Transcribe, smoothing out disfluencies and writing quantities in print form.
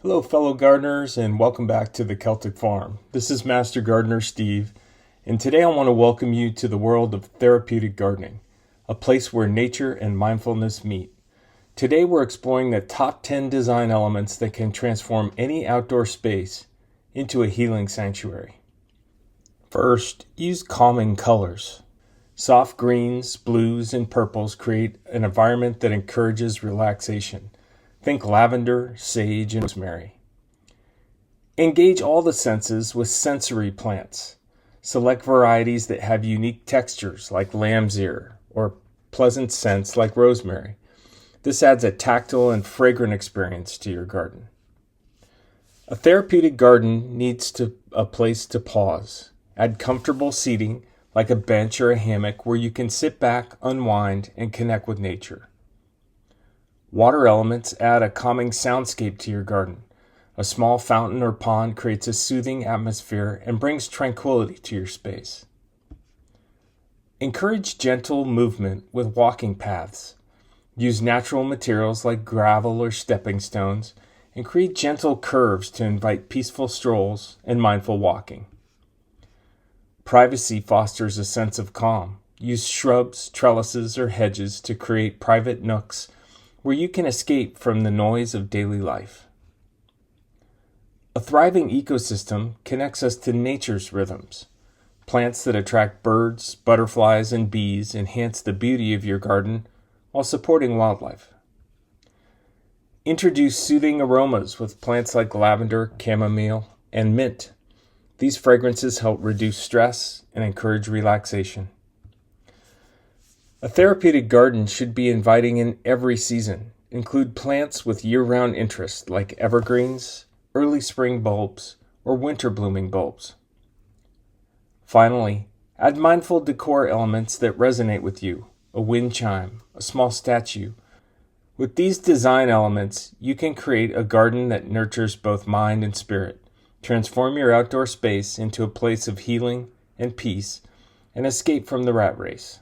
Hello, fellow gardeners, and welcome back to the Celtic Farm. This is Master Gardener Steve, and today I want to welcome you to the world of therapeutic gardening, a place where nature and mindfulness meet. Today we're exploring the top 10 design elements that can transform any outdoor space into a healing sanctuary. First, use calming colors. Soft greens, blues, and purples create an environment that encourages relaxation. Think lavender, sage, and rosemary. Engage all the senses with sensory plants. Select varieties that have unique textures like lamb's ear or pleasant scents like rosemary. This adds a tactile and fragrant experience to your garden. A therapeutic garden needs a place to pause. Add comfortable seating like a bench or a hammock where you can sit back, unwind, and connect with nature. Water elements add a calming soundscape to your garden. A small fountain or pond creates a soothing atmosphere and brings tranquility to your space. Encourage gentle movement with walking paths. Use natural materials like gravel or stepping stones and create gentle curves to invite peaceful strolls and mindful walking. Privacy fosters a sense of calm. Use shrubs, trellises, or hedges to create private nooks where you can escape from the noise of daily life. A thriving ecosystem connects us to nature's rhythms. Plants that attract birds, butterflies, and bees enhance the beauty of your garden while supporting wildlife. Introduce soothing aromas with plants like lavender, chamomile, and mint. These fragrances help reduce stress and encourage relaxation. A therapeutic garden should be inviting in every season. Include plants with year-round interest like evergreens, early spring bulbs, or winter blooming bulbs. Finally, add mindful decor elements that resonate with you, a wind chime, a small statue. With these design elements, you can create a garden that nurtures both mind and spirit. Transform your outdoor space into a place of healing and peace and escape from the rat race.